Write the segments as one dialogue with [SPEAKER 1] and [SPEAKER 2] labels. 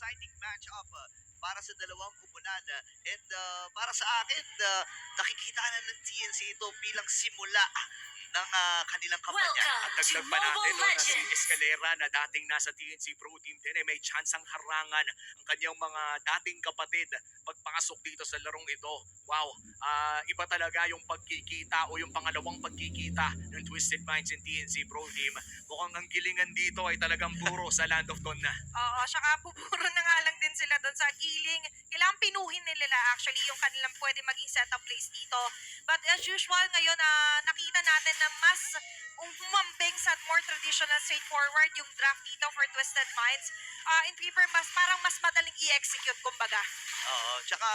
[SPEAKER 1] exciting matchup para sa dalawang kupunan. And para sa akin, nakikita na ng TNC ito bilang simula ng kanilang kampanya.
[SPEAKER 2] At
[SPEAKER 3] Welcome to
[SPEAKER 2] dagdag pa natin
[SPEAKER 3] Mobile
[SPEAKER 2] no, na si
[SPEAKER 3] Legends!
[SPEAKER 2] Escalera na dating nasa TNC Pro Team din ay may tsansang harangan ang kanyang mga dating kapatid pagpasok dito sa larong ito. Wow, iba talaga yung pagkikita o yung pangalawang pagkikita ng Twisted Minds in TNC Pro Team. Mukhang ang gilingan dito ay talagang puro sa Land of Dawn na.
[SPEAKER 4] Oo, saka pupuro na nga lang din sila doon sa giling. Kailangan pinuhin nila actually yung kanilang pwede maging setup plays dito. But as usual, ngayon nakita natin na mas humambing sa more traditional, straightforward yung draft dito for Twisted Minds. In paper, parang mas madaling i-execute, kumbaga.
[SPEAKER 1] Oo, tsaka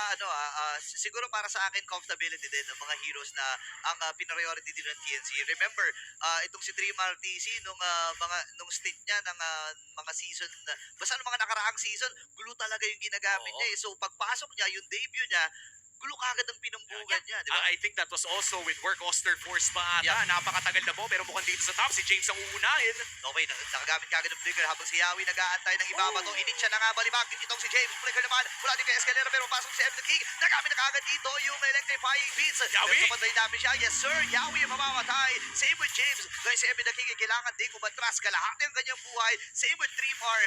[SPEAKER 1] siguro para sa akin comfortability din ng mga heroes na ang priority din ng TNC. Remember, itong si Dream RTC nung stint niya ng mga season, basta ng mga nakaraang season, gulo talaga yung ginagamit
[SPEAKER 2] Oo.
[SPEAKER 1] niya. So pagpasok niya, yung debut niya, gulo kagad ang pinumbugan niya, di ba?
[SPEAKER 2] I think that was also with Work Oster Force pa ata.
[SPEAKER 1] Yeah.
[SPEAKER 2] Napakatagal na po pero mukhang dito sa top si James ang uunahin.
[SPEAKER 1] Okay, nakagamit kagad ng flicker habang si Yawi nag-aantay ng ibabato. Initcha na nga balibag. Itong si James, flicker naman. Wala din kay Escalera pero pasok si M the King. Nagamit na kagad dito yung electrifying beats.
[SPEAKER 2] Yawi?
[SPEAKER 1] Nagpapatay namin siya. Yes sir, Yawi ang mamamatay. Same with James. Guys, si M the King kailangan din kumatras. Kalahati ang kanyang buhay. Same with Dreamar.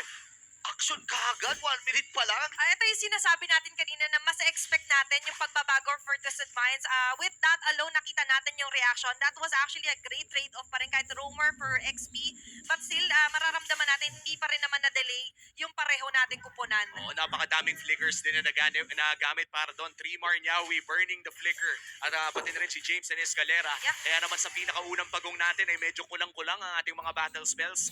[SPEAKER 1] Action kagad, 1 minute pa lang.
[SPEAKER 4] Ito yung sinasabi natin kanina na mas expect natin yung pagbabago for Twisted Minds. With that alone, nakita natin yung reaction. That was actually a great trade-off pa rin kahit rumor for XP. But still, mararamdaman natin hindi pa rin naman na-delay yung pareho nating kupunan.
[SPEAKER 2] Oo, napakadaming flickers din na nagamit para doon. Trimar Nyawi burning the flicker. At pati na rin si James and Escalera.
[SPEAKER 4] Yeah.
[SPEAKER 2] Kaya naman sa pinakaunang pagong natin ay medyo kulang-kulang ang ating mga battle spells.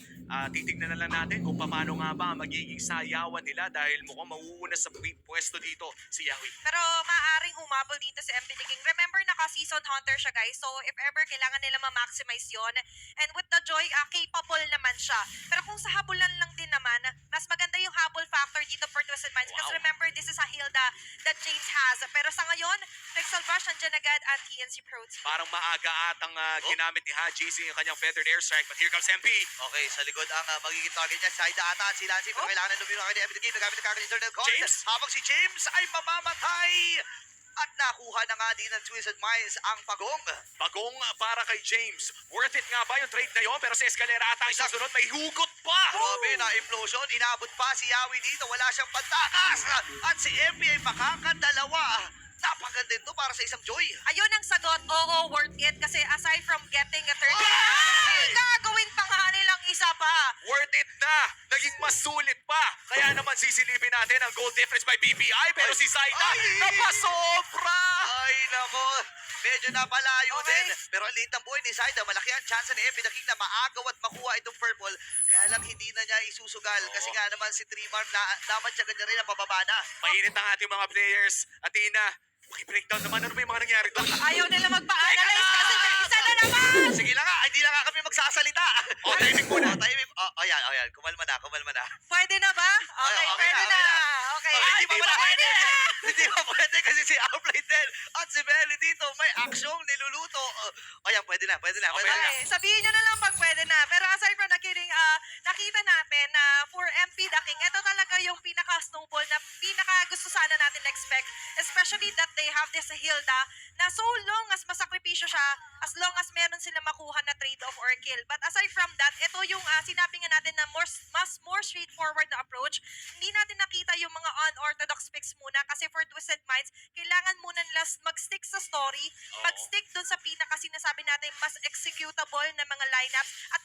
[SPEAKER 2] Titignan na lang natin kung paano nga ba magiging sayawan nila dahil mukhang mauuna sa pwesto dito si Yawi.
[SPEAKER 4] Pero maaaring humabol dito si MP King. Remember, naka-season hunter siya, guys. So, if ever, kailangan nila ma-maximize yun. And with the Joy, capable naman siya. Pero kung sa habulan lang din naman, mas maganda yung habol factor dito for Twisted Minds. Because
[SPEAKER 2] Wow.
[SPEAKER 4] remember, this is a Hilda that James has. Pero sa ngayon, Pixel Rush, andyan agad at TNC Pro Team.
[SPEAKER 2] Parang maaga atang ginamit ni Haji yung kanyang feathered airstrike. But here comes MP.
[SPEAKER 1] Okay, sa likod ang magiging target niya. Saida ata at si Lancy. Pero kailangan na lumino kay David Game. Nagamit na kagad internal call.
[SPEAKER 2] James?
[SPEAKER 1] Habang si James ay mamamatay. At nakuha na nga din ng Twisted Minds ang pagong.
[SPEAKER 2] Bagong para kay James. Worth it nga ba yung trade na yun? Pero si Escalera ata ang
[SPEAKER 1] Exact.
[SPEAKER 2] susunod. May hugot pa!
[SPEAKER 1] Grabe na implosion. Inabot pa si Yawi dito. Wala siyang pantakas. At si MP ay makakadalawa. Napaganda ito para sa isang Joy.
[SPEAKER 4] Ayun ang sagot, oo, worth it. Kasi aside from getting a third,
[SPEAKER 1] Ay!
[SPEAKER 4] gagawin pa nga nilang isa pa.
[SPEAKER 2] Worth it na! Naging mas sulit pa! Kaya naman sisilipin natin ang goal difference by BPI pero si Zaida
[SPEAKER 1] Ay!
[SPEAKER 2] napasobra!
[SPEAKER 1] Ay, nako. Medyo napalayo
[SPEAKER 4] Okay.
[SPEAKER 1] din. Pero ang liit ng buhay ni Zaida, malaki ang chance ni MP the King na maagaw at makuha itong purple. Kaya lang hindi na niya isusugal.
[SPEAKER 2] Oo.
[SPEAKER 1] Kasi nga naman si Trimar na dapat siya ganyan rin ang pababa na.
[SPEAKER 2] Mainit ang ating mga players. Atina, breakdown naman. Ano ba yung mga nangyari doon?
[SPEAKER 4] Ayaw nila magpa-analyze kasi may isa na naman.
[SPEAKER 1] Sige lang nga, hindi na nga kami magsasalita.
[SPEAKER 2] O, timing muna.
[SPEAKER 1] Timing. Ayan. Kumalma na.
[SPEAKER 4] Pwede na ba? Okay,
[SPEAKER 1] Okay
[SPEAKER 4] pwede
[SPEAKER 1] na,
[SPEAKER 4] na.
[SPEAKER 1] okay
[SPEAKER 4] Okay.
[SPEAKER 1] Ay, hindi pa
[SPEAKER 2] Ay,
[SPEAKER 1] pala pwede.
[SPEAKER 4] na.
[SPEAKER 1] Hindi pa pwede kasi si Outplay din. At si Belly dito, may aksyong niluluto. Ayan, pwede na.
[SPEAKER 4] Okay, sabihin nyo na lang pag pwede na. Pero aside from nakita natin na for MP the King, ito talaga yung pinaka-snowball na pinaka-gusto sana natin expect. Especially that they have this Hilda na so long as masakripisyo siya, as long as meron sila makuha na trade-off or kill. But aside from that, ito yung sinabi nga natin na more straightforward na approach. Hindi natin nakita yung mga unorthodox picks muna kasi for Twisted Minds, kailangan muna nila mag-stick sa story,
[SPEAKER 2] Oo.
[SPEAKER 4] mag-stick dun sa pinaka-sinasabi natin mas executable na mga lineups at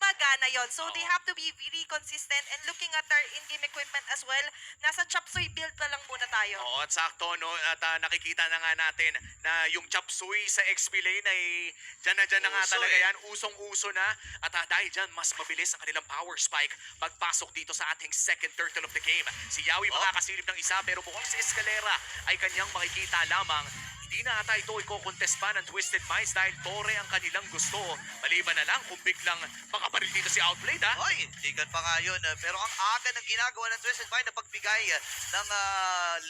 [SPEAKER 4] magana yon. So they have to be very consistent and looking at their in-game equipment as well. Nasa chop suey build pa lang muna tayo.
[SPEAKER 2] Oo, at sakto, no? At nakikita na nga natin na yung chop suey sa XP lane ay dyan na nga
[SPEAKER 1] Uso
[SPEAKER 2] talaga
[SPEAKER 1] eh.
[SPEAKER 2] yan. Usong-uso na. At dahil dyan, mas mabilis ang kanilang power spike pagpasok dito sa ating second turtle of the game. Si Yawi
[SPEAKER 1] Oh.
[SPEAKER 2] makakasilip ng isa pero mukhang si Escalera ay kanyang makikita lamang. hindi na ata ito i-contest pa ng Twisted Minds dahil Torre ang kanilang gusto. Maliban na lang kung biglang makaparil dito si Outplayed ha.
[SPEAKER 1] Oy, tigan pa nga yun. Pero ang aga ng ginagawa ng Twisted Mind na pagbigay ng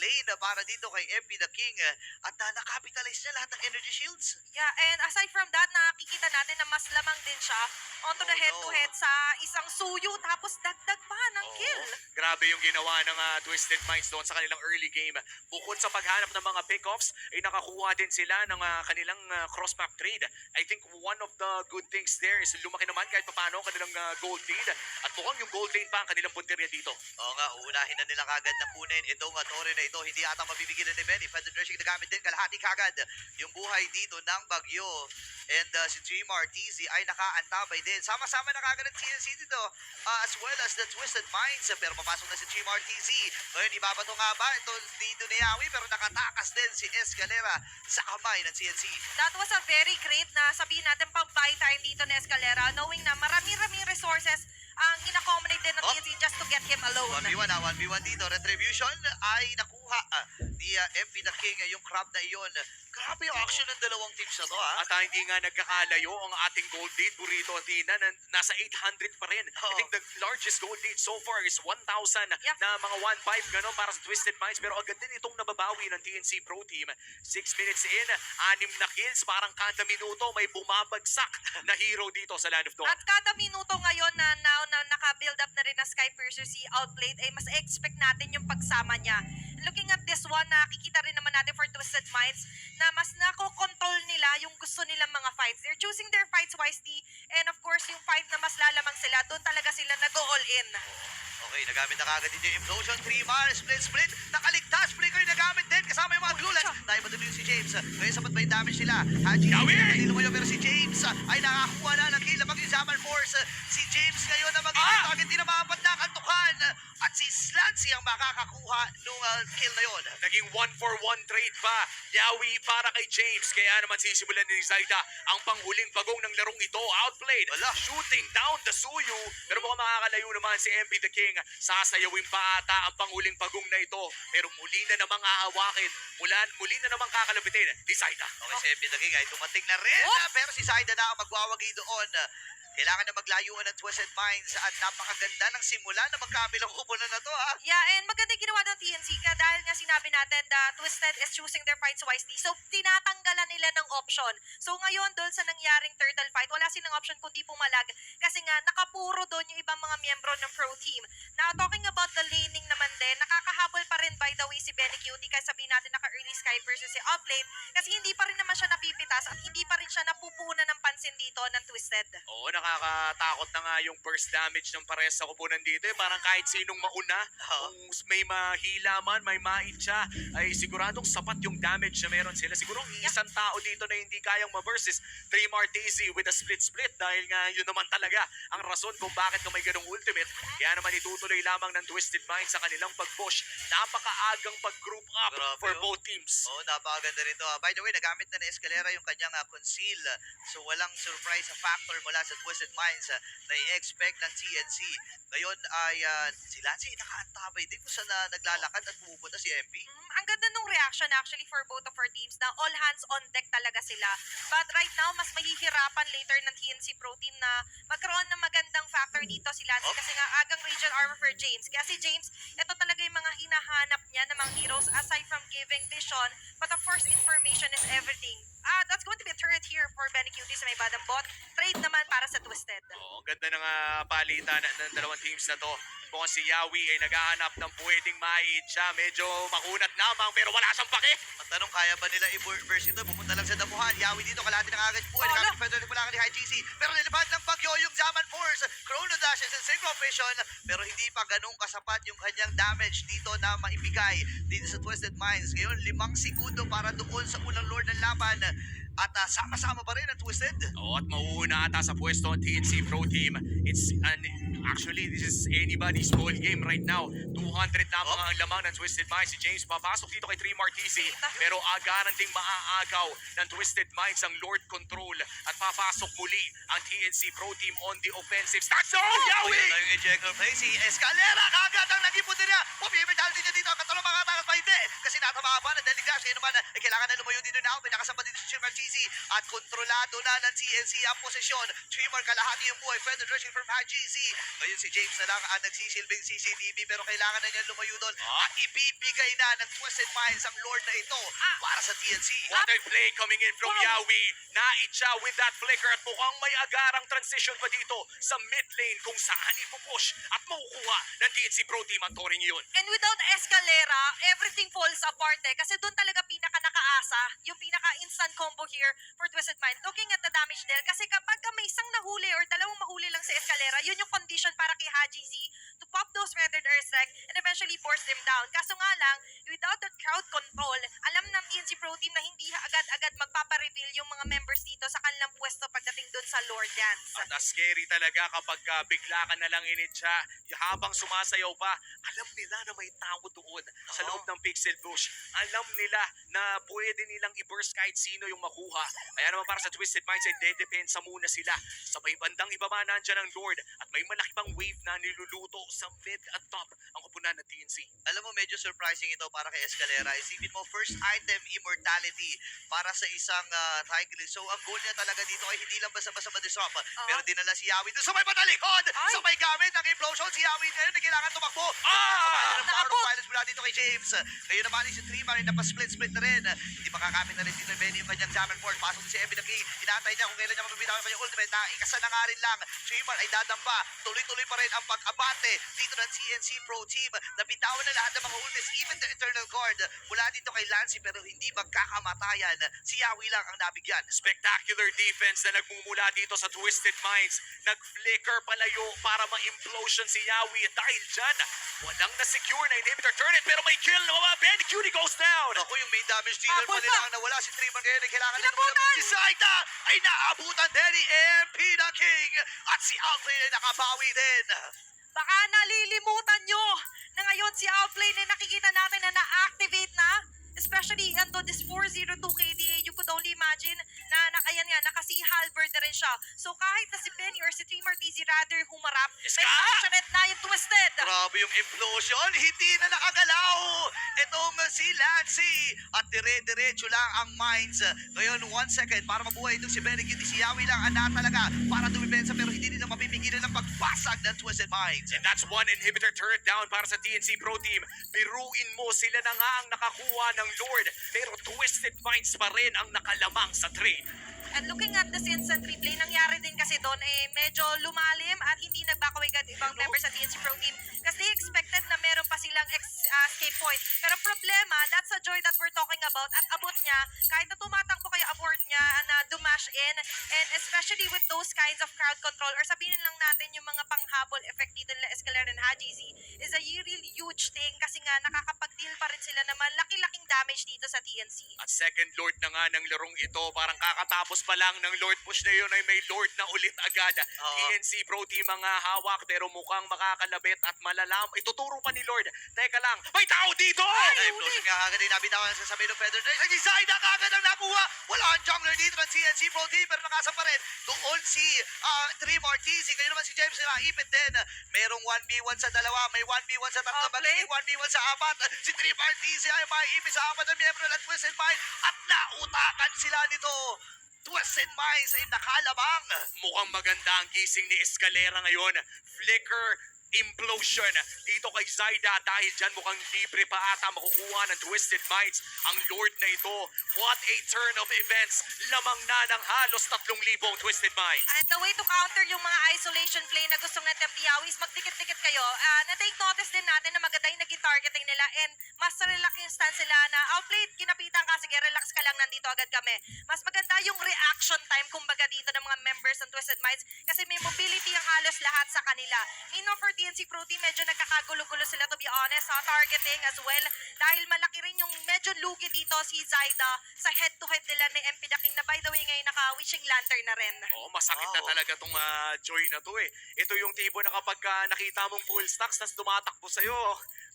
[SPEAKER 1] lane para dito kay MP the King at nakapitalize niya lahat ng energy shields.
[SPEAKER 4] Yeah, and aside from that, nakikita natin na mas lamang din siya onto the head-to-head sa isang suyo tapos dagdag pa ng kill.
[SPEAKER 2] Grabe yung ginawa ng Twisted Minds doon sa kanilang early game. Bukod sa paghanap ng mga pickoffs, ay nakakuha din sila ng kanilang cross-map trade. I think one of the good things there is lumaki naman kahit paano ang kanilang gold lead. At mukhang yung gold lane pa ang kanilang punteriya dito.
[SPEAKER 1] Oo nga, uunahin na nila kagad na kunin itong Torre na ito. Hindi ata mabibigyan ni Benny. Feather Dressing nagamit din kalahati kagad yung buhay dito ng Bagyo. And si Dream RTZ ay nakaantabay din. Sama-sama na kagad ng TNC dito as well as the Twisted Minds. Pero papasok na si Dream RTZ. Ngayon, ibabato nga ba? Ito dito ni Yawi pero nakatakas din si Escalera sa kamay ng TNC.
[SPEAKER 4] That was a very great na sabihin natin pang buy time dito na Escalera knowing na marami-raming resources ang ina-accommodate din ng TNC just to get him alone.
[SPEAKER 1] 1v1 1v1 dito. Retribution ay nakuha ni MP the King yung crab na iyon. Grabe yung action ng dalawang teams na to
[SPEAKER 2] At hindi nga nagkakalayo ang ating gold lead, Burrito at Tina, na nasa 800 pa rin. I think the largest gold lead so far is 1,000
[SPEAKER 4] Yeah.
[SPEAKER 2] na mga 1.5 gano'n para sa Twisted Minds. Pero agad din itong nababawi ng TNC Pro Team. 6 minutes in, 6 na kills, parang kada minuto may bumabagsak na hero dito sa Land of Dawn.
[SPEAKER 4] At kada minuto ngayon na now na naka-build up na rin na Sky Piercer si Outplayed ay mas expect natin yung pagsama niya. Looking at this one, nakikita rin naman natin for Twisted Minds na mas nako-control nila yung gusto nilang mga fights. They're choosing their fights wisely and of course yung fight na mas lalamang sila, doon talaga sila nag-all in.
[SPEAKER 1] Okay, nagamit na kagad din yung implosion. 3-man, split. Nakaligtas. Flicker yung nagamit din. Kasama yung mga glulets. Dahil matuloy si James. Ngayon sapat ba yung damage nila? Haji, hindi lumayo pero si James ay nakakuha na ng kill. Napag yung Zaman Force. Si James ngayon na mag-ibig. Bakit di na maapat na kantukan? At si Slancy ang makakakuha nung kill na yon.
[SPEAKER 2] Naging 1-for-1 trade pa. Yawi para kay James. Kaya naman sisimulan ni Zaida ang panghuling bagong ng larong ito. Outplayed.
[SPEAKER 1] Wala.
[SPEAKER 2] Shooting down the Suyu. Pero mukhang makakalayo naman si MP the King. Sasayawin pa ata ang panghuling bagong na ito. Pero muli na namang hahawakin. Muli na namang kakalapitin ni Zaida.
[SPEAKER 1] Okay, si MP the King ay tumating na rin. Pero si Zaida na ang magwawagi doon. Kailangan na maglayuan ng Twisted Minds at napakaganda ng simula na magkabilang kupunan na to
[SPEAKER 4] Yeah, and maganda yung ginawa ng TNC ka dahil nga sinabi natin that Twisted is choosing their fights wisely. So, tinatanggalan nila ng option. So, ngayon, doon sa nangyaring turtle fight, wala silang option kundi pumalag kasi nga nakapuro doon yung ibang mga miyembro ng pro team. Now, talking about the laning naman din, nakakahabol pa rin by the way si Benny Cutie kasi sabihin natin naka-early Sky versus si Uplane kasi hindi pa rin naman siya napipitas at hindi pa rin siya napupunan ng pansin dito ng Twisted.
[SPEAKER 2] Oo, nakakatakot na nga yung first damage ng pares sa kupunan dito. Parang kahit sinong mauna, kung may mahila man, may mait siya, ay siguradong sapat yung damage na meron sila. Siguro ang isang tao dito na hindi kayang ma-versus 3 Martezi with a split dahil nga yun naman talaga ang rason kung bakit ka may ganong ultimate. Kaya naman itutuloy lamang ng Twisted Mind sa kanilang pag-push. Napakaagang pag-group up for both teams.
[SPEAKER 1] Oh, napakaganda nito. By the way, nagamit na ni Escalera yung kanyang conceal. So, walang surprise sa factor mula sa Twisted Minds na i-expect ng TNC. Ngayon ay si Lancy nakaantabay din kung saan naglalakad at pumupunta si MP.
[SPEAKER 4] Ang ganda nung reaction actually for both of our teams na all hands on deck talaga sila. But right now, mas mahihirapan later ng TNC Pro Team na magkaroon ng magandang factor dito si Lancy kasi nga agang region armor for James. Kaya si James, ito talaga yung mga hinahanap niya ng mga heroes aside from giving vision. But of course, information is everything. That's going to be a turret here for Benny Cutie sa may badang bot. Trade naman para sa Twisted.
[SPEAKER 2] Oo, ganda ng palitan ng dalawang teams na to. Mukhang si Yawi ay naghahanap ng pwedeng mait siya. Medyo makunat lamang pero wala siyang pake.
[SPEAKER 1] Ang tanong, kaya ba nila i-verse ito? Pupunta lang sa damuhan. Yawi dito, kalahati ng agad po. Nagamit pa lang ni High GC. Pero nilipad ng Bagyo yung Zaman Force. Chrono Dashes and Synchro Vision. Pero hindi pa ganun kasapat yung kanyang damage dito na maibigay dito sa Twisted Minds. Ngayon, 5 segundo para doon sa unang lord ng laban. At sama-sama pa rin ang Twisted.
[SPEAKER 2] Oo, at mauuna ata sa pwesto ang TNC Pro Team. Actually, this is anybody's ball game right now. 200 lamang ang lamang ng Twisted Minds. Si James papasok dito kay 3 Martisi. Pero agaran ding maaagaw ng Twisted Minds ang Lord Control. At papasok muli ang TNC Pro Team on the offensive. Starts off! Yawi!
[SPEAKER 1] Yun na yung ejector play. Si Escalera kagad ang naging puti niya. Pumipital din niya dito ang katalong mga takas pa hindi. Kasi natama pa na delikado dash. Ngayon naman, kailangan na lumayo dito na out. May nakasama dito si Trimar TC at kontrolado na ng TNC ang posisyon. Trimar kalahati yung buhay. Further rushing from HGC. Ngayon si James na lang ang nagsisilbing CCTV pero kailangan na niya lumayo doon at ibibigay na ng Twisted Minds ang Lord na ito para sa TNC.
[SPEAKER 2] What a play coming in from Yawi. Naitsa with that flicker at mukhang may agarang transition pa dito sa mid lane kung saan ipupush at makukuha ng TNC Pro Team ang Toring yun.
[SPEAKER 4] And without Escalera, everything falls apart kasi doon talaga pinaka nakaasa, yung pinaka instant combo here for Twisted Mind. Looking at the damage there, kasi kapag ka may isang nahuli or dalawang mahuli lang sa Escalera, yun yung condition para kay Haji Z to pop those feathered airstrike and eventually force them down. Kaso nga lang, without the crowd control, alam ng TNC Pro Team na hindi agad-agad magpapareveal yung mga members dito sa kanilang pwesto pagdating doon sa Lord Dance.
[SPEAKER 2] At scary talaga kapag bigla ka na lang initsa habang sumasayaw pa. Alam nila na may tao doon sa loob ng Pixel Bush. Alam nila na pwede nilang i-burst kahit sino yung makuha. Kaya naman para sa Twisted Minds ay dedepensa muna sila. Sa may bandang ibaba nandyan ang Lord at may malaki pang wave na niluluto sa mid at top ang kupunan ng TNC.
[SPEAKER 1] Alam mo, medyo surprising ito para kay Escalera. Isipin mo, first item, immortality para sa isang Tigris. So, ang goal niya talaga dito ay hindi lang basta-basta ma-disrupt. Pero dinala si Yawi doon sa may patalikod! Sa may gamit ng implosion, si Yawi ngayon na kailangan tumakbo. Ng power of violence mula dito kay James. Ngayon naman si Trimar ay napasplit-split na rin. Hindi makakapit na rin dito Benny yung kanyang Jammer Force. Pasok si Evan King. Inaantay niya kung kailan niya mapibitawan pa yung ultimate na ikasa na nga rin lang. Trimar ay dadamba. Tuloy-tuloy pa rin ang pag-abate dito ng TNC Pro Team. Nabitawan na lahat ng mga ultis, even the Eternal Guard. Mula dito kay Lancy pero hindi magkakamatayan. Si Yawi lang ang nabigyan.
[SPEAKER 2] Spectacular defense na nagmumula dito sa Twisted Minds. Nag-flicker palayo para ma-implosion si Yawi. Dahil dyan, walang na-secure na inhibitor turret pero may kill na Ben Cutie goes down.
[SPEAKER 1] Ako yung main damage dealer pa
[SPEAKER 4] Abot
[SPEAKER 1] nila
[SPEAKER 4] pa.
[SPEAKER 1] ang nawala si Trimar ngayon ay kailangan na
[SPEAKER 4] Inabutan!
[SPEAKER 1] naman si Saita ay naabutan din ni MP the King at si Alfred ay nakabawi din.
[SPEAKER 4] Baka nalilimutan nyo na ngayon si Outplay na nakikita natin na na-activate na. Especially ito, this 402 KDA, you could only imagine na ayan nga, naka-si Halberd na rin siya. So kahit na si Benny or si Trimar TZ rather humarap,
[SPEAKER 2] Yes,
[SPEAKER 4] may
[SPEAKER 2] ka!
[SPEAKER 4] passionate na yung Twisted.
[SPEAKER 1] Grabe yung implosion, hindi na nakagalaw. Itong si Lancy at dire-diretso lang ang Mines. Ngayon, 1 second para mabuhay itong si Benny Kitty. Si Yawi lang ang talaga para dumipensa pero hindi nila mapipigilan ng pagbasag ng Twisted Minds.
[SPEAKER 2] And that's one inhibitor turret down para sa TNC Pro Team. Biruin mo, sila na nga ang nakakuha ng Lord. Pero Twisted Minds pa rin ang nakalamang sa trade.
[SPEAKER 4] And looking at the instant replay, nangyari din kasi doon medyo lumalim at hindi nagbakaway agad ibang members sa TNC Pro Team kasi they expected na meron pa silang escape point. Pero problema, that's a joy that we're talking about at abot niya, kahit na tumatakbo kayo aboard niya na dumash in and especially with those kinds of crowd control or sabihin lang natin yung mga panghabol effect dito nila Escalera and Haji Z is a really huge thing kasi nga nakakapag-deal pa rin sila na malaki-laking damage dito sa TNC.
[SPEAKER 2] At second Lord na nga ng larong ito, parang kakatapos pa lang ng Lord push na yun ay may Lord na ulit agad. TNC Pro Team ang hawak pero mukhang makakalabit at malalam. Ituturo pa ni Lord. Teka lang, may tao dito!
[SPEAKER 1] Ay, implosion nga kagad din nabitawan sa sabi ng Feather Drake. Naging side na kagad ang nakuha. Wala ang jungler dito ng TNC Pro Team pero nakasa pa rin. Doon si Trimar TC. Ngayon naman si James na ipit din. Merong 1v1 sa dalawa. May 1v1 sa tatlo.
[SPEAKER 4] Okay.
[SPEAKER 1] Magiging 1v1 sa apat. Si Trimar TC ay maiipit sa apat na miyembro ng Twisted Mind at nautakan sila nito. Twisted Minds ay nakalabang.
[SPEAKER 2] Mukhang maganda ang gising ni Escalera ngayon. Flicker, implosion dito kay Zaida dahil dyan mukhang libre pa ata makukuha ng Twisted Minds ang Lord na ito. What a turn of events. Lamang na ng halos 3,000 Twisted Minds.
[SPEAKER 4] And the way to counter yung mga isolation play na gustong natin Piawi is magdikit-dikit kayo. Na-take notice din natin na maganda yung naging targeting nila and mas relax yung stance sila na outplayed, kinapitan ka, sige relax ka lang, nandito agad kami. Mas maganda yung reaction time kumbaga dito ng mga members ng Twisted Minds kasi may mobility ang halos lahat sa kanila. Meanwhile for TNC Pro Team, medyo nagkakagulo-gulo sila to be honest sa targeting as well dahil malaki rin yung medyo lugi dito si Zaida sa head-to-head nila ni MP The King na by the way ngayon naka-wishing lantern na rin.
[SPEAKER 2] Oo, masakit na
[SPEAKER 1] Wow.
[SPEAKER 2] talaga tong Joy na to eh. Ito yung tipo na kapag nakita mong full stacks tas tumatakbo sa'yo,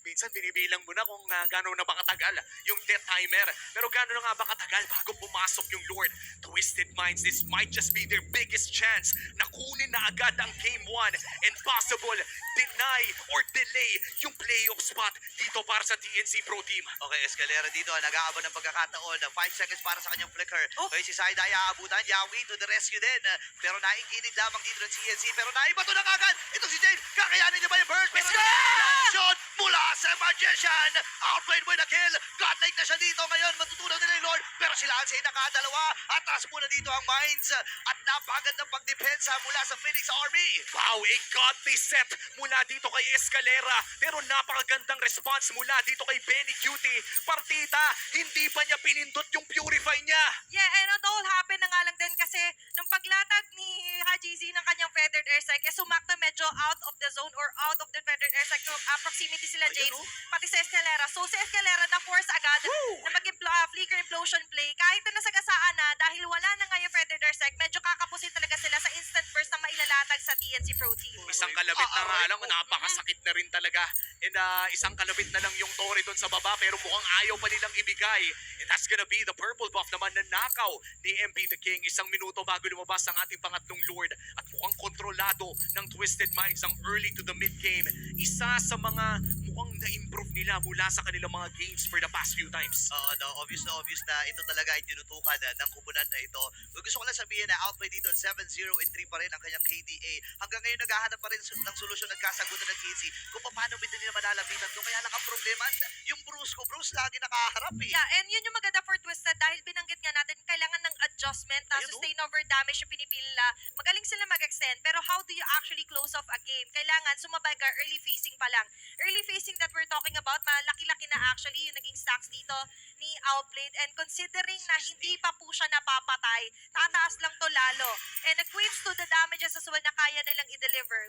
[SPEAKER 2] minsan binibilang mo na kung gano'n na ba katagal yung death timer. Pero gano'n na nga ba katagal bago pumasok yung Lord? Twisted Minds, this might just be their biggest chance na kunin na agad ang Game 1 and possible deny or delay yung playoff spot dito para sa TNC Pro Team.
[SPEAKER 1] Okay, Escalera dito, nag-aabot ng pagkakataon. 5 seconds para sa kanyang flicker.
[SPEAKER 4] Oh.
[SPEAKER 1] Okay, si Saidaya aabutan. Yawi to the rescue din. Pero naikinig lamang dito ng CNC. Pero naibato na agad. Ito si James. Kakayanin niya ba yung burst? Pero reaction mula sa Magician. Outplayed with a kill. Godlike na siya dito. Ngayon, matutunan nila yung Lord. Pero sila ang say nakadalawa. At taas muna dito ang Mines. At napakagandang pagdepensa mula sa Phoenix Army.
[SPEAKER 2] Wow, a godly set mula dito kay Escalera. Pero napakagandang response mula dito kay Benny Cutie. Partida, hindi pa niya pinindot yung Purify niya.
[SPEAKER 4] Yeah, and it all happened na nga lang din kasi nung paglatag ni Haji Z ng kanyang feathered airstrike, sumakto medyo out of the zone or out of the feathered airstrike. So, proximity sila, James,
[SPEAKER 1] Ayun,
[SPEAKER 4] pati sa Escalera. So, si Escalera na-force agad na mag-flicker implosion play. Kahit na nasagasaan na, dahil wala na nga yung feathered airstrike, medyo kakapusin talaga sila sa instant burst na mailalatag sa TNC Pro Team.
[SPEAKER 2] Isang kalabit na nga lang, napakasakit na rin talaga. And isang kalabit na lang yung Tori doon sa baba pero mukhang ayaw pa nilang ibigay. And that's gonna be the purple buff naman na nakaw ni MP the King. Isang minuto bago lumabas ang ating pangatlong Lord at mukhang kontrolado ng Twisted Minds ang early to the mid game. Isa sa mga mukhang na-improve nila mula sa kanilang mga games for the past few times.
[SPEAKER 1] Oo, no, obvious na ito talaga ay tinutukan ng kupunan na ito. Gusto ko lang sabihin na outplay dito, 7-0 and 3 pa rin ang kanyang KDA. Hanggang ngayon naghahanap pa rin ng solusyon at kasagutan ng TNC kung paano ba nila malalapitan doon. Kaya lang ang problema, yung Bruce lagi nakaharap eh.
[SPEAKER 4] Yeah, and yun yung maganda for Twisted dahil binanggit nga natin, kailangan ng adjustment na
[SPEAKER 1] Ayun, oh.
[SPEAKER 4] sustain over damage yung pinipila. Magaling sila mag-extend, pero how do you actually close off a game? Kailangan sumabay ka early facing pa lang. Early facing that we're talking about, malaki-laki na actually yung naging stacks dito ni Outplayed. And considering na hindi pa po siya napapatay, tataas lang to lalo. And equates to the damages as well na kaya nilang i-deliver.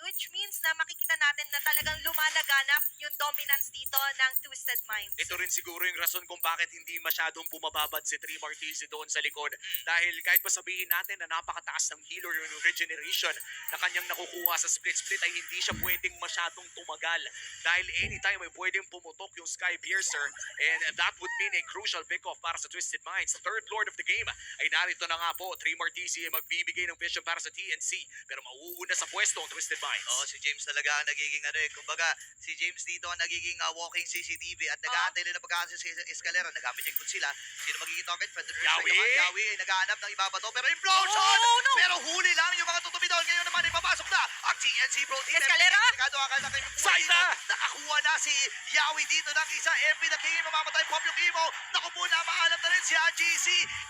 [SPEAKER 4] Which means na makikita natin na talagang lumalaganap yung dominance dito ng Twisted Minds.
[SPEAKER 2] Ito rin siguro yung rason kung bakit hindi masyadong bumababad si Tree Martisi doon sa likod. Dahil kahit pa sabihin natin na napakataas ng healer yung regeneration na kanyang nakukuha sa split-split ay hindi siya pwedeng masyadong tumagal. Dahil anytime ay pwedeng pumutok yung Sky Piercer and that would mean a crucial pick-off para sa Twisted Minds. Third Lord of the game ay narito na nga po. Tree Martisi ay magbibigay ng vision para sa TNC pero mauuna sa pwesto ang Twisted Minds.
[SPEAKER 1] Oo, si James talaga ang nagiging kumbaga, si James dito ang nagiging walking CCTV at nag-aantay rin ng pagkakasya sa Escalera. Nagamit yung sila. Sino magiging target?
[SPEAKER 2] Yawi!
[SPEAKER 1] Yawi ay naghahanap ng ibabato pero implosion!
[SPEAKER 4] Oh, no!
[SPEAKER 1] Pero huli lang yung mga tutubi doon. Ngayon naman ay papasok na ang TNC Pro Team.
[SPEAKER 4] Escalera!
[SPEAKER 1] Delikado agad na kayo.
[SPEAKER 2] Saida!
[SPEAKER 1] Nakakuha na si Yawi dito ng isa. MP the King mamamatay pop yung Imo. Naku po na maalam na rin si AGC.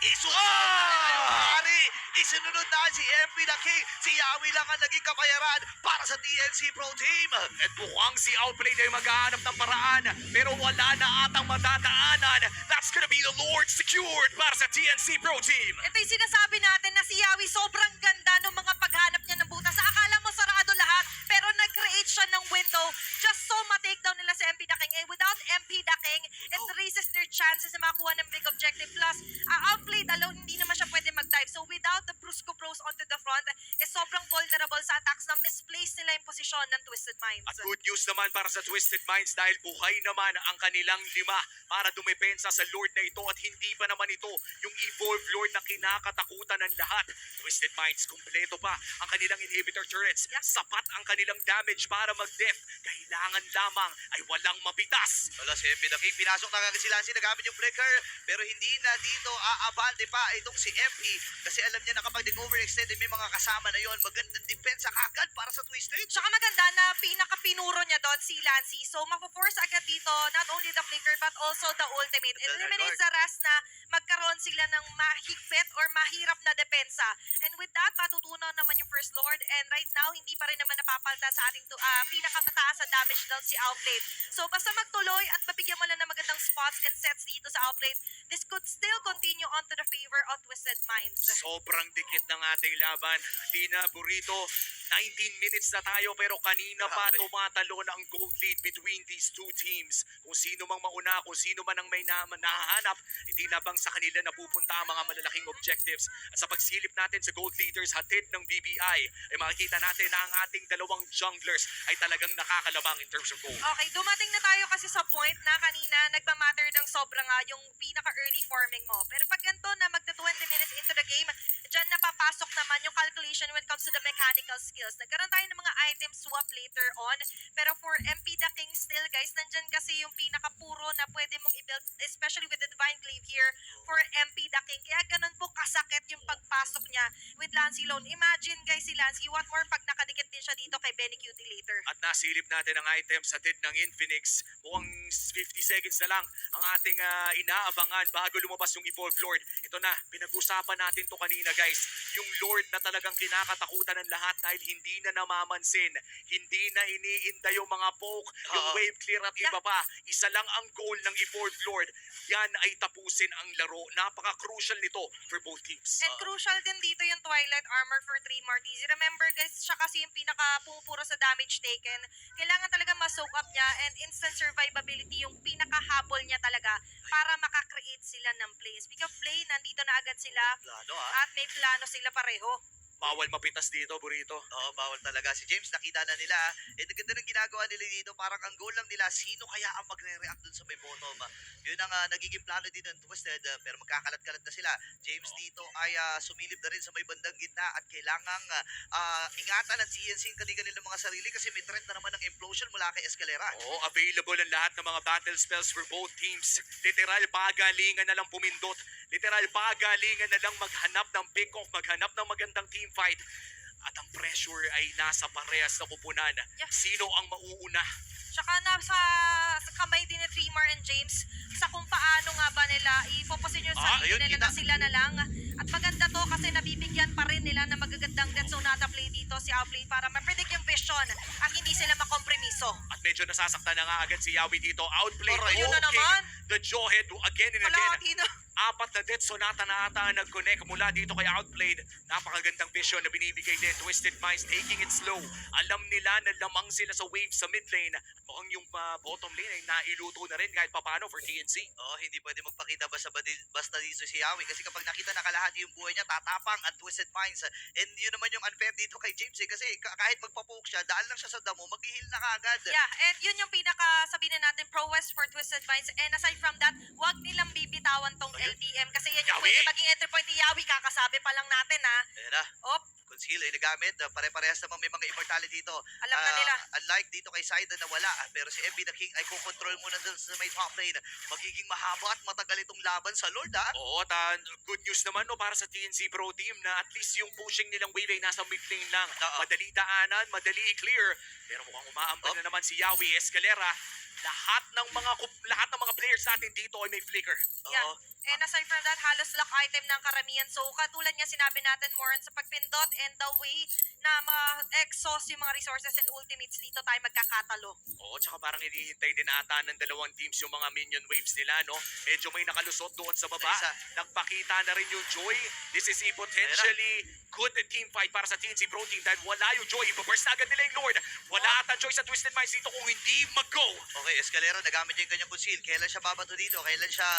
[SPEAKER 1] Isusunod na rin ang pari. Isinunod na si MP the King. Si Yawi lang ang naging kapayaran para sa TNC Pro Team.
[SPEAKER 2] At mukhang si Outplayed ay maghahanap ng paraan pero wala na atang matadaanan. That's gonna be the Lord secured para sa TNC Pro Team.
[SPEAKER 4] Ito yung sinasabi natin na si Yawi sobrang ganda ng mga paghanap niya ng butas. Akala mo sarado lahat, pero nag-create siya ng window just so ma-takedown nila si MP Daking. And without MP Daking, it raises their chances na makuha ng big objective. Plus, Outplayed alone, hindi naman siya pwede mag-dive. So without the Brusco Bros onto the front, sobrang vulnerable sa attacks na misplace nila yung posisyon ng Twisted Minds.
[SPEAKER 2] At good news naman para sa Twisted Minds dahil buhay naman ang kanilang 5 para dumepensa sa Lord na ito at hindi pa naman ito yung Evolved Lord na kinakatakutan ng lahat. Twisted Minds, kumpleto pa ang kanilang inhibitor turrets.
[SPEAKER 4] Yep.
[SPEAKER 2] Sapat ang kanilang damage para mag-def. Kailangan lamang ay walang mapitas.
[SPEAKER 1] Wala si MP the King. Pinasok na kagad si Lancy. Nagamit yung flicker. Pero hindi na dito aabante pa itong si MP. Kasi alam niya na kapag nag-overextended may mga kasama na yon. Magandang depensa kagad para sa Twisted.
[SPEAKER 4] Tsaka maganda na pinaka-pinuro niya doon si Lancy. So, mapo-force agad dito not only the flicker but also the ultimate. It eliminates the rest na magkaroon sila ng mahigpit or mahirap na depensa. And with that, matutunan naman yung First Lord. And right now, hindi pa rin naman napapalta sa ating pinakamataas sa damage down si Outplayed. So, basta magtuloy at mabigyan mo lang ng magandang spots and sets dito sa Outplayed, this could still continue on to the favor of Twisted Minds.
[SPEAKER 2] Sobrang dikit ng ating laban. Dina Burrito, 19 minutes na tayo pero kanina pa
[SPEAKER 1] Grabe.
[SPEAKER 2] tumatalo na ang gold lead between these two teams. Kung sino mang mauna, kung sino man ang may nahahanap, hindi labang sa kanila napupunta ang mga malalaking objectives. At sa pagsilip natin sa gold leaders hatid ng BBI, ay makikita natin na ang ating dalawang junglers ay talagang nakakalabang in terms of gold.
[SPEAKER 4] Okay, dumating dumating na tayo kasi sa point na kanina nagmamatter ng sobra nga yung pinaka-early forming mo. Pero pag ganito na magta 20 minutes into the game, dyan napapasok naman yung calculation when it comes to the mechanical skills. Nagkaroon tayo ng mga item swap later on. Pero for MP the King still, guys, nandyan kasi yung pinaka-puro na pwede mong i-build, especially with the Divine Glaive here for MP the King. Kaya ganun po kasakit yung pagpasok niya with Lancey Lone. Imagine, guys, si Lancey, what more pag nakadikit din siya dito kay Benny Cutie later.
[SPEAKER 2] At nasilip natin ang item sa tid ng Infinix. Mukhang 50 seconds na lang ang ating inaabangan bago lumabas yung Evolve Lord. Ito na, pinag-usapan natin to kanina guys. Yung Lord na talagang kinakatakutan ng lahat dahil hindi na namamansin. Hindi na iniinda yung mga poke, yung
[SPEAKER 1] Oo.
[SPEAKER 2] wave clear at iba pa. Isa lang ang goal ng Evolve Lord. Yan ay tapusin ang laro. Napaka-crucial nito for both teams.
[SPEAKER 4] And crucial din dito yung Twilight Armor for 3 Martys. Remember guys, siya kasi yung pinaka-pumupuro sa damage taken. Kailangan talaga ma-soak up niya and instant survivability yung pinaka-habol niya talaga para makakreate sila ng play. Speaking of play, nandito na agad sila
[SPEAKER 1] Plano
[SPEAKER 4] at may plano sila pareho.
[SPEAKER 2] Bawal mapitas dito, Burrito.
[SPEAKER 1] Oo, bawal talaga. Si James, nakita na nila. Ganda ng ginagawa nila dito. Parang ang goal lang nila, sino kaya ang magre-react dun sa may bottom. Yun ang nagiging plano din ng Twisted. Pero magkakalat-kalat na sila. James dito ay sumilip na rin sa may bandang gitna at kailangang ingatan ng CNC yung kanilang mga sarili kasi may threat na naman ng implosion mula kay Escalera.
[SPEAKER 2] Oo, available ang lahat ng mga battle spells for both teams. Literal, pagalingan na lang pumindot. Literal, pagalingan na lang maghanap ng pick-off, maghanap ng magandang team fight. At ang pressure ay nasa parehas na kupunan.
[SPEAKER 4] Yeah.
[SPEAKER 2] Sino ang mauuna?
[SPEAKER 4] Tsaka nasa sa kamay din ni Tremor and James sa kung paano nga ba nila ipoposition sa sarili
[SPEAKER 1] ayun,
[SPEAKER 4] nila
[SPEAKER 1] kita.
[SPEAKER 4] na sila na lang. At maganda to kasi nabibigyan pa rin nila ng magagandang Death Sonata play dito si Outplay para ma-predict yung vision at hindi sila makompromiso.
[SPEAKER 2] At medyo nasasaktan na nga agad si Yawi dito. Outplayed.
[SPEAKER 1] Aray,
[SPEAKER 4] yun na naman.
[SPEAKER 2] The Jawhead again and again.
[SPEAKER 4] Palagi na.
[SPEAKER 2] Apat na Death Sonata na ata ang nag-connect mula dito kay Outplayed. Napakagandang vision na binibigay din. Twisted Minds taking it slow. Alam nila na lamang sila sa wave sa mid lane. At mukhang yung bottom lane ay nailuto na rin kahit papano for TNC.
[SPEAKER 1] Oo, hindi pwede magpakita basta dito si Yawi kasi kapag nakita na kalahati yung buhay niya, tatapang ang Twisted Minds. And yun naman yung unfair dito kay James kasi kahit magpapoke siya, daan lang siya sa damo, mag-heal na kagad.
[SPEAKER 4] Yeah, and yun yung pinaka sabihin na natin prowess for Twisted Minds. And aside from that, wag nilang bibitawan tong LBM kasi yan yung
[SPEAKER 2] Yawi!
[SPEAKER 4] pwede maging entry point ni Yawi. Kakasabi pa lang natin ha.
[SPEAKER 1] Ayan na.
[SPEAKER 4] Op,
[SPEAKER 1] Conceal ay nagamit. Pare-parehas naman may mga immortality dito.
[SPEAKER 4] Alam na nila.
[SPEAKER 1] Unlike dito kay Saida na wala. Pero si MB the King ay kukontrol muna dun sa may top lane. Magiging mahaba at matagal itong laban sa Lord
[SPEAKER 2] Oo, good news naman no para sa TNC Pro Team na at least yung pushing nilang wave ay nasa mid lane lang.
[SPEAKER 1] Oo.
[SPEAKER 2] Madali daanan, madali i-clear. Pero mukhang umaambag na naman si Yawi Escalera. Lahat ng mga players natin dito ay may flicker.
[SPEAKER 4] yeah.
[SPEAKER 1] Oo.
[SPEAKER 4] And aside from that, halos lock item ng karamihan. So, katulad nga sinabi natin more on sa pagpindot and the way na ma-exhaust yung mga resources and ultimates dito tayo magkakatalo.
[SPEAKER 2] Oo, tsaka parang hinihintay din ata ng dalawang teams yung mga minion waves nila, no? Medyo may nakalusot doon sa baba.
[SPEAKER 1] Isa.
[SPEAKER 2] Nagpakita na rin yung Joy. This is a potentially good team fight para sa TNC Pro Team dahil wala yung Joy. Ipaburst na agad nila yung Lord. Wala ata Joy sa Twisted Minds dito kung hindi mag-go.
[SPEAKER 1] Okay, Escalera, nagamit niya yung kanyang conceal. Kailan siya babato dito? Kailan siya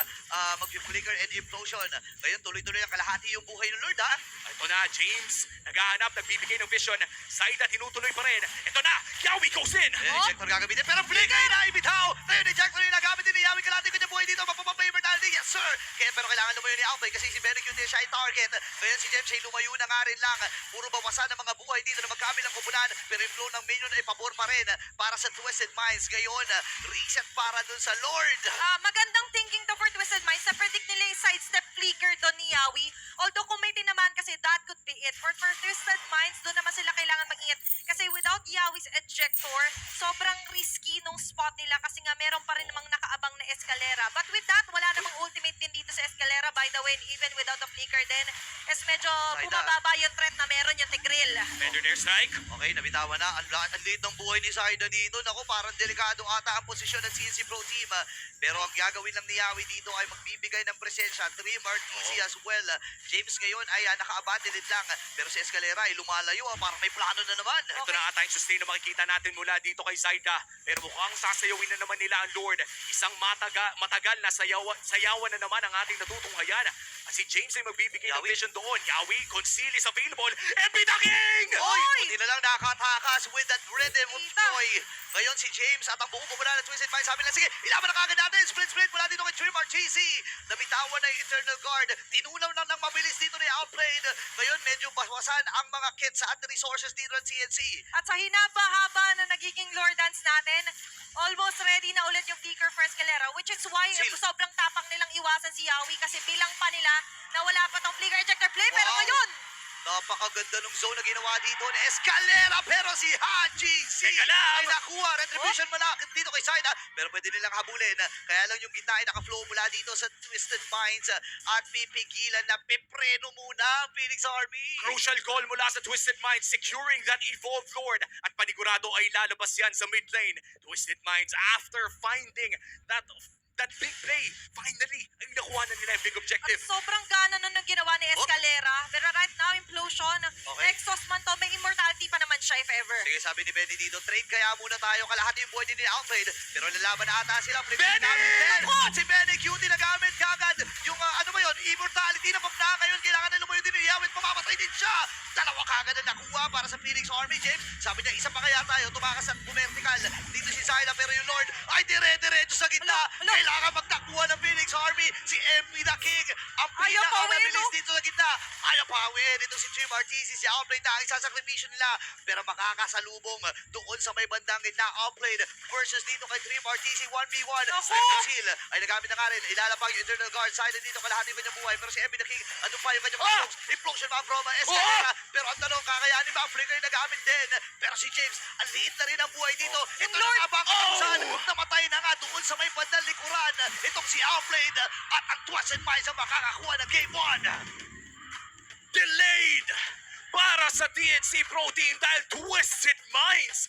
[SPEAKER 1] mag-flicker and implosion? Ngayon, tuloy-tuloy ang kalahati yung buhay ng Lord,
[SPEAKER 2] Ito na, James. Naghahanap, nagbibigay ng vision. Saida tinutuloy pa rin. Ito na, Yawi goes in.
[SPEAKER 1] Ayan, ejector gagamitin. Pero flicker na ibitaw! Ngayon, ejector yung nagamit din ni Yawi. Kalahati ko niya buhay dito. Mapapapay immortality. Yes, sir! Pero kailangan lumayo ni Outplay kasi si Benny Cutie siya ay target. Ngayon, si James ay lumayo na nga rin lang. Puro bawasan ng mga buhay dito na magkabilang kupunan. Pero yung flow ng minion ay pabor pa rin para sa Twisted Minds. Ngayon, reset para dun sa Lord.
[SPEAKER 4] Magandang thinking to for Twisted Minds. Na-predict nila yung sidestep flicker doon ni Yawi. Although kung may tinamaan kasi that could be it. For Twisted Minds, doon naman sila kailangan mag-ingat. Kasi without Yawi's ejector, sobrang risky nung spot nila kasi nga meron pa rin namang nakaabang na Escalera. But with that, wala namang ultimate din dito sa Escalera. By the way, even without the flicker din, is medyo bumababa yung threat na meron yung Tigril.
[SPEAKER 2] Fender Nair Strike.
[SPEAKER 1] Okay, nabitawan na. Ang liit ng buhay ni Saida dito. Naku, parang delikadong ata ang posisyon ng CNC Pro Team. Pero ang gagawin lang ni Yawi dito ay magbibigay ng presensya. Trimmer, TC as well. James ngayon ay naka-abandoned lang. Pero si Escalera ay lumalayo. Parang may plano na naman.
[SPEAKER 2] Ito na ata yung sustain na makikita natin mula dito kay Saida. Pero mukhang sasayawin na naman nila ang Lord. Isang matagal na sayawan na naman ang ating ating natutunghayan. At si James ay magbibigay ng
[SPEAKER 1] Yawi.
[SPEAKER 2] vision doon. Yawi, Conceal is available. MP the King!
[SPEAKER 1] Oy! Buti na lang nakatakas with that rhythm of
[SPEAKER 4] Kita.
[SPEAKER 1] joy. Ngayon si James at ang buong popular na Twisted Mind sabi lang, sige, ilaban na kagad natin. Split mula dito kay Trim RTC. Nabitawan na yung Eternal Guard. Tinunaw na ng mabilis dito ni Outplayed. Ngayon medyo bawasan ang mga kits at resources dito ng TNC.
[SPEAKER 4] At sa hinaba-haba na nagiging lore dance natin, almost ready na ulit yung Flicker for Escalera, which is why
[SPEAKER 1] Chill.
[SPEAKER 4] sobrang tapang nilang iwasan si Yawi kasi bilang pa nila na wala pa tong Flicker Ejector Play. Pero
[SPEAKER 1] Wow.
[SPEAKER 4] ngayon,
[SPEAKER 1] Napakaganda ng zone na ginawa dito ni Escalera, pero si Haji C
[SPEAKER 2] Teka lang.
[SPEAKER 1] ay nakuha. Retribution malakit dito kay Saida, pero pwede nilang habulin. Kaya lang yung gitna ay nakaflow mula dito sa Twisted Minds at pipigilan na pipreno muna ang Phoenix Army.
[SPEAKER 2] Crucial goal mula sa Twisted Minds, securing that Evolved Lord. At panigurado ay lalabas yan sa mid lane. Twisted Minds, after finding that big play, finally, ay nakuha na nila yung big
[SPEAKER 4] at
[SPEAKER 2] objective.
[SPEAKER 4] sobrang gana nun ng ginawa ni Escalera. Pero right now, implosion.
[SPEAKER 1] Okay.
[SPEAKER 4] Exhaust man to, may immortality pa naman siya if ever.
[SPEAKER 1] Sige, sabi ni Benny dito, trade kaya muna tayo. Kalahati yung buhay din ni Alfred. Pero lalaban na ata sila.
[SPEAKER 2] Benny!
[SPEAKER 1] At si Benny, cutie nagamit kagad. Yung ano ba yun, immortality na pag ngayon. Kailangan na lumayo din ni Yawit. Mamamatay din siya. Dalawa kagad na nakuha para sa Phoenix Army, James. Sabi niya, isa pa kaya tayo. Tumakas at bumertical. Dito si Zyla, pero yung Lord ay dire-diretso sa gitna.
[SPEAKER 4] Alo.
[SPEAKER 1] Kailangan magtakuha ng Phoenix Army. Si MP the King. Ang
[SPEAKER 4] Ayaw pawin,
[SPEAKER 1] pinakamabilis
[SPEAKER 4] no?
[SPEAKER 1] dito sa gitna. Ayaw pawin. Ito si Trim RTC. Si Outplayed na ang isasakripisyo nila. Pero makakasalubong doon sa may bandang gitna. Outplayed versus dito kay Trim RTC 1v1.
[SPEAKER 4] Ako!
[SPEAKER 1] Seal ay nagamit na nga rin. Ilalapag yung Eternal Guard. Side dito kalahati pa niya buhay. Pero si MP the King, ano pa yung kanyang
[SPEAKER 2] Ah!
[SPEAKER 1] implosion mga from Escalera. Pero ang tanong, kakayanin ba ang flicker na nagamit din? Pero si James, ang liit na rin ang buhay dito. Ito na nga ba ang katapusan? Namatay na nga doon sa may bandang likuran. Itong si Outplayed at ang Twisted Minds ang makakakuha ng Game 1.
[SPEAKER 2] Delayed para sa TNC Pro Team dahil Twisted Minds